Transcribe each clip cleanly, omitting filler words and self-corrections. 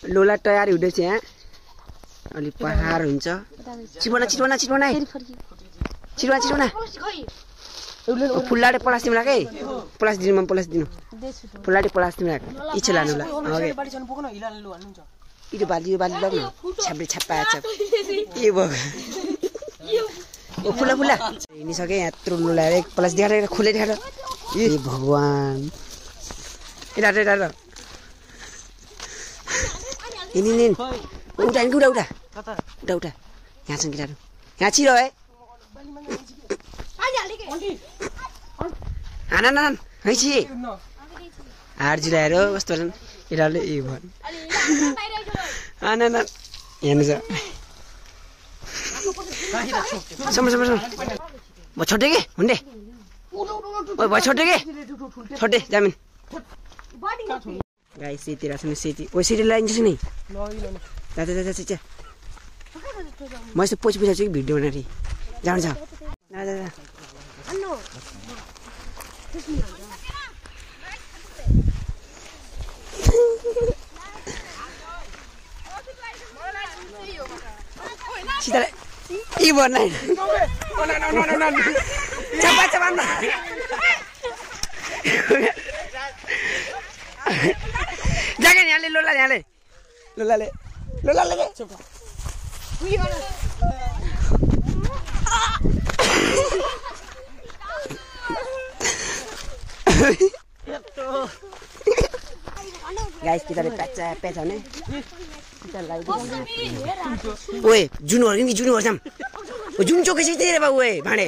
लोला तयार हुँदैछ यहाँ अलि पहाड हुन्छ चिटबना चिटबना चिटबना चिटबना चिटबना फुल्लाडे पलास तिमीलाई के पलास दिनु म पलास दिनु फुल्लाडे पलास तिमीलाई इच्छा लानुला ओके इदो बाली लाग्नु छाप्रे छाप्पा छाप ए भग ओ फुला फुला हिँडी सके यत्रो लोला एक पलास देखाएर खुले देखाएर ए भगवान एडा एडा हिँड उठा उठा उठा उठा उठा यहाँ छन् केटाहरू यहाँ छिरो है हाना नान है छि हार जिराएर कस्तो छन् केटाहरूले ए भन हाना नान हेर्नु छ सम सम सम म छोटे के हुन्डे ओइ भाइ छोटे के छोटे जामिन गाइस सेती राख्नु सेती ओ सेती लाइन्छ नि जा जा जा जा म यस्तो पछि पछि भिडियो बनाएर जानु छ जा जा जा सीता ई बनाइ चपा चपा जागे यहाँले लोला यहाँले लोलाले लोलाले चपा गाइस किताले प्याचा प्याचा ने ओए जुनहरु नि जुनहरु जाम ओ जुन चोकै चाहिँ तेरे बा ओए भाडे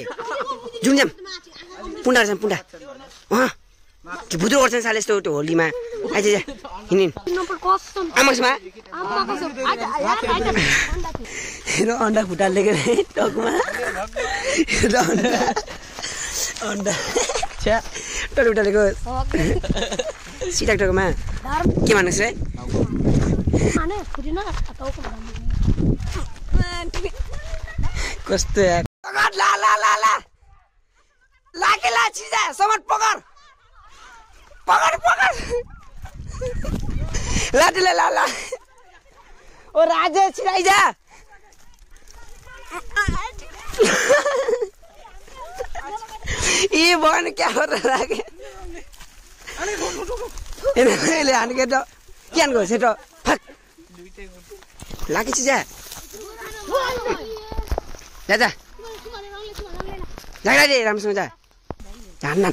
जुन जाम पुण्डा जाम पुण्डा अ के बुदो गर्छन् साले यस्तो होलीमा आइज जा हिनिन आमासमा हेर अन्डा फुटाल लेखेर टकमा हेर अन्डा छ्या टल उठालेको सिटाकटकमा के भन्नुस् रे माने फुटिन टाउको कस्तो यार पकड ला ला ला ला लाके ला छिजा समट पकड पकड पकड लाटले ला ला ओ राजे छिराइ जा ये बन क्या हो रहा है ले आने के तो क्या को से तो फक लाके छिजा जा जा जागा दे रामसँग जा जान न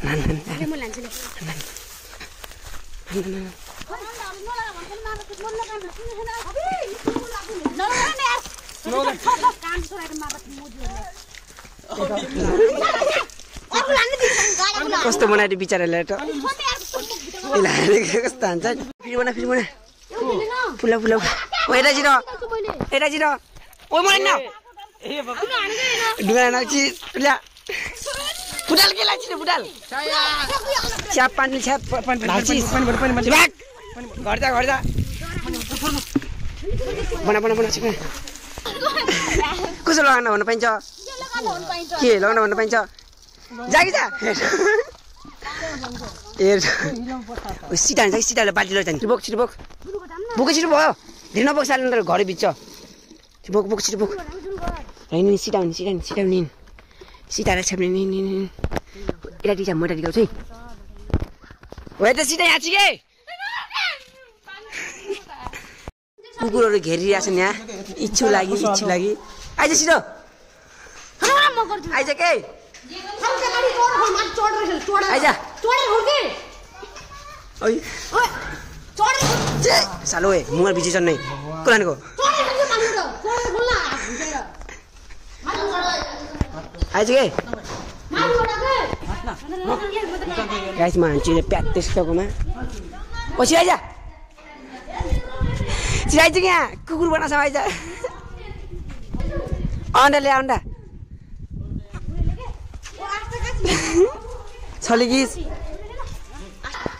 कस्तो बनाइदियो बिचाराले त कस्तो हान्छ फेरि बना फुला फुला ओ यता जिरो ओ मलाई न ढुङ्गा नाची ल्या फुटाल के लाग्छ फुटाल छ्याप पानी छ्याप पानी घर जा बना छिक्न कसो लगाउन भन्न पाइन्छ के लगाउन भन्न पाइन्छ जागी जा सिटाले बाल्टी लैजाने छिटो बोक बोकै छिटो भयो धेरै नबोक साल घरै बिच्छ बोक छिटो बोक होइन सिटाउने सिटाएर छ्याप्ने यता टिचा म यता टिकाउँछु है हो यता सिटा यहाँ के कुकुरहरू घेरिरहेछन् यहाँ इच्छु लागि आइज छिटो आइज के आइजा सालो ए मुगर बिजी छन् नै कोलानको आइज के गाइस मा हान्छु प्याट त्यस्तोकोमा पछि आइजा आइज के यहाँ कुकुर बनाछ आइज अन्डा ल्या अन्डा छलिगिस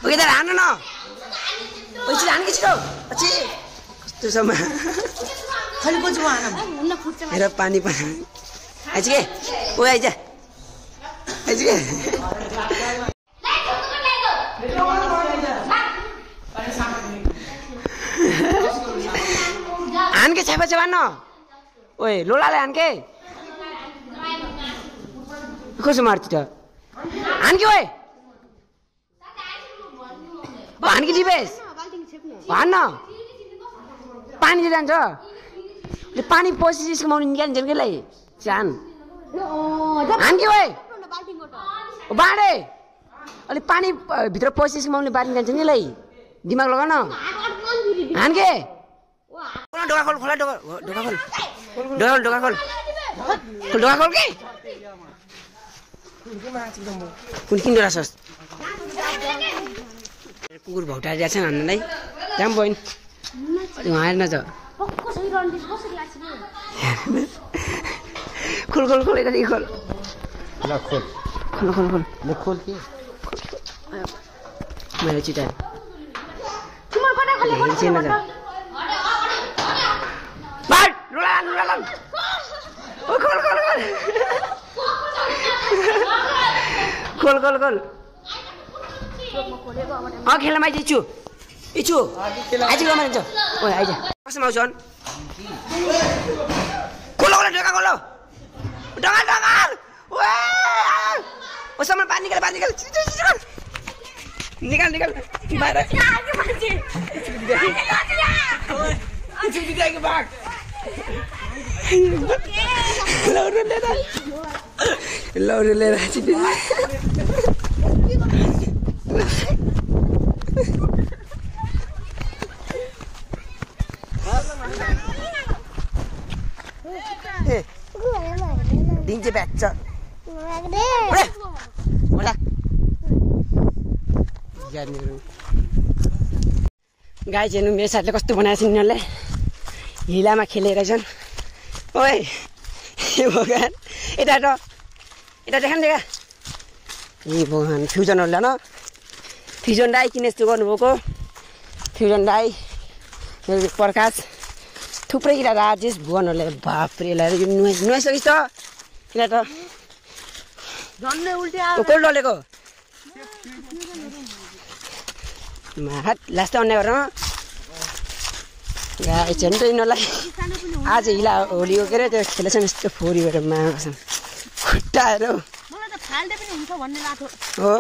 ओके त हान्नु न पछि हान के छिटो पछि कस्तो समय खाली पछि हान हेर पानी आइज के ओ आइज के हानके छापा छापा न ओए लोलाले हानके कसो मार्छ त हानके ओए हानके दिपेश हान्न पानी जान्छ पानी पसिसको माउनु निकाल्छ के लाई जान हानके ओए बाडे अलि पानी भित्र पसिसको माउनु बाल्टी जान्छ नि लाई दिमाग लगा न हानके ढोका खोल खोला ढोका खोल ढोका खोल के कुन किन डराछस् कुकुर भौटा दिएछ हान्नलाई जाम बइन उहाँ हेर्न त खोल खोल खोल यता खोल ल खोल खोल खोल खोल ल खोल के मैले चिटा खोल खोल खोल खेल्न माइज इच्छु इच्छु आइज गयो मान्छ ओए आइज कसमा आउँछन् खोल खोल ढोका खोल ढोका ढोका ओए ओ सामान पानी निकाल निकाल निकाल बाहिर भाग लौरो लिएर दिन्छ ब्याच्छ गाई चाहिँ मेरो साथीले कस्तो बनाएको छ यिनीहरूले हिलामा खेलेर छन् ओए भगवान् यता देखा नि देखा ए भगवान् फ्युजनहरू ल्याउन फ्युजन दाई किन यस्तो गर्नुभएको फ्युजन दाई प्रकाश थुप्रै किरा राजेश भुवनहरूले बाफ्रे ल्याएर यो नुहाइसकिस् त किन त झन्डै उल्टे कोही डलेको हात लास्ट अन्याय गर गाई चाहिँ त यिनीहरूलाई आज हिला होलीको के अरे त्यो खेलेछन् यस्तो फोरी भएर मागेको छन् खुट्टाहरू हो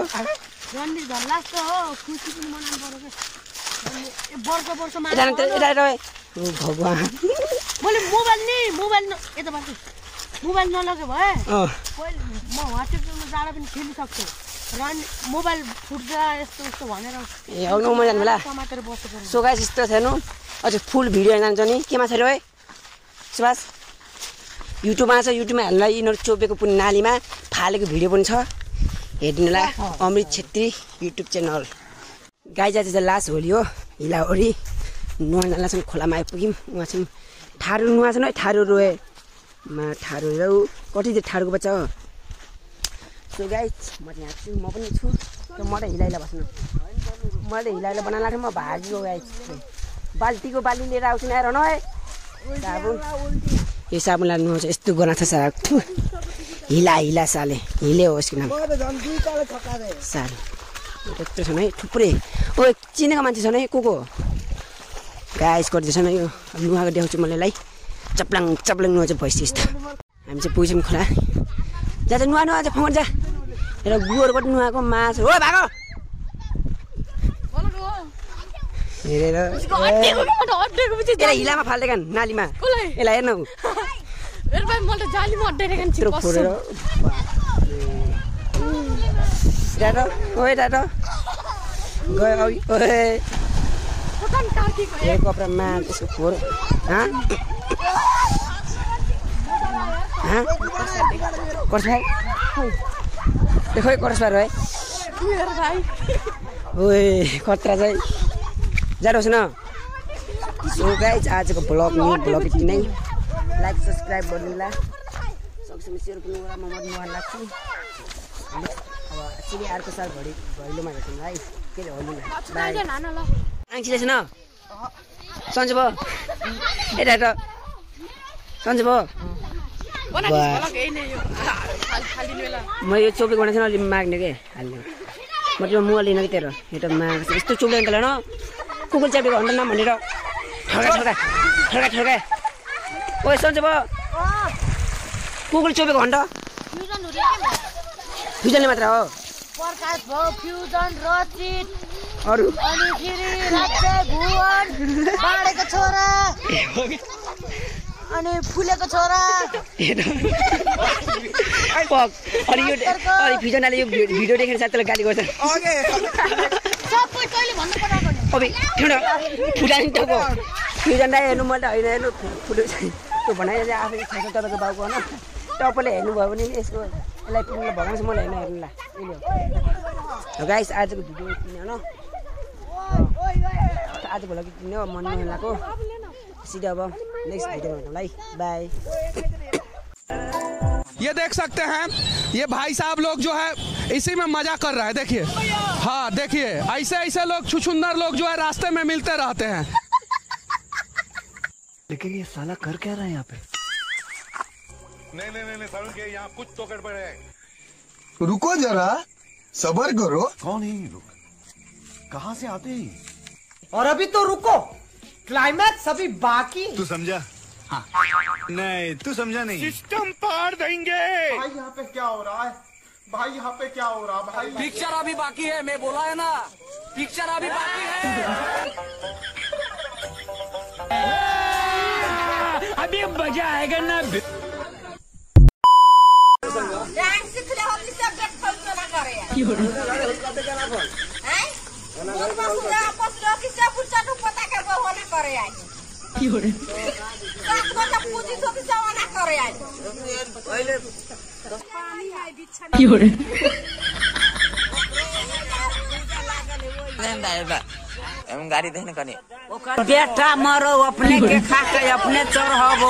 भगवान् मोबाइल नलगे भए म वाट्सएपमा जाँदा पनि खेल्न सक्छु र मोबाइल फुट्दा यस्तो यस्तो भनेर ए आउनु म जानु होला सो गाइस यस्तो छैन अझ फुल भिडियो जान्छ नि केमा छ रे सुभाष युट्युबमा छ युट्युबमा हाल्नलाई यिनीहरू चोपेको पनि नालीमा फालेको भिडियो पनि छ हेर्नुलाई अमृत छेत्री युट्युब च्यानल गाई जाति चाहिँ लास्ट होली हो हिलावरी नुहान जान्लासँग खोलामा आइपुग्यौँ उहाँ चाहिँ ठाडो नुहा छन् है ठाडो रोए ठाडो रौ कति चाहिँ ठाडोको बच्चा हो सो गाइस म चाहिँ यहाँ छु म पनि छु त्यो म त हिलाइला बस्नु मैले हिलाइला बनाएर राखेँ म भागेको गाइस बाल्टीको बाली लिएर आउँछु नि आएर न है साबुन यो साबुनलाई नुहाउँछ यस्तो गनाएको छ हिला हिला साले हिले होस् कि नाम साले यत्रो छन् है थुप्रै ओ चिनेको मान्छे छन् है को गाइस गर्दैछन् है यो नुहाएको देखाउँछु मैले लाई चप्लाङ चप्लाङ नुहाउँछ भइसक्यो यस्तो हामी चाहिँ पुग्छौँ खोला जा चाहिँ नुहा नुहा चाहिँ फङ्गट जा र गुहरबाट नुहाएको माछा हो भागो हेरेर हिलामा फाल्दै नालीमा यसलाई हेर्न गयो कपडामा त्यसको फोहोर करसभाइ देखो करसभाइ है ओए खतरा चाहिँ जानुहोस् न सो गाइस आजको ब्लग यति नै लाइक सब्सक्राइब गर्नुला सक्छौँ सेयर पनि म नुहान लाग्छु अब एक्चुअली अर्को साल भैलोमा भेटौँ है के अरे होलीमा आङ्सी छैन सन्चो भयो यता त सन्चो भयो म यो चोपी बनाएको छैन अलि माग्ने के हाल्ने म त्यो मुवा लिन कि तेरो यो त माग्छ यस्तो चोप्दैन त न कुकुर च्यापेको भन्दैन भनेर ठर्का ठर्का ठर्का ठर्का ओए सन्च भयो कुकुरले चोपेको खण्ड फ्युजनले मात्र हो प्रकाश भयो फ्युजन रचित अरू अनि फेरि राज्य भुवन बाडेको छोरा अनि फुलेको छोरा अनि फ्युजनले यो भिडियो देखेर सायद त्यसलाई गाली गर्छ सबै तैँले भन्नु पर्दैन अब फुटा नि टाउको फ्युजनलाई हेर्नु मैले होइन हेर्नु फुटो त्यो भनाइ चाहिँ आफै थाहा छ तपाईँको बाउको होइन तपाईँले हेर्नुभयो भने यसको यसलाई पुग्नु भगवान् चाहिँ मलाई हेर्नु हेर्नुलाई गाइस आजको भिडियो किन्यो होइन आजको लागि किन्यो मन नलाको सिधै अब नेक्स्ट भिडियोमा भेटौँला है बाई। ये देख सकते हैं ये भाई साहब लोग जो है इसी में मजा कर रहा है देखिए। हाँ देखिए ऐसे ऐसे लोग छुछुंदर लोग जो है रास्ते में मिलते रहते हैं। लेकिन ये साला कर क्या रहा है यहाँ पे? नहीं सारुण के यहाँ कुछ तो गड़बड़ है। रुको जरा सबर करो। कौन है ये लोग? कहाँ से आते हैं? और अभी तो रुको क्लाइमैक्स अभी बाकी। तू समझा? हाँ। नहीं तू समझा नहीं। सिस्टम पार देंगे। भाई यहाँ पे क्या हो रहा है? भाई यहाँ पे क्या हो रहा है? भाई पिक्चर अभी बाकी है, मैं बोला है ना पिक्चर अभी बाकी है। अभी मजा आएगा ना। गाड़ी देने का नहीं बेटा मरो अपने के खा के अपने चोर हो वो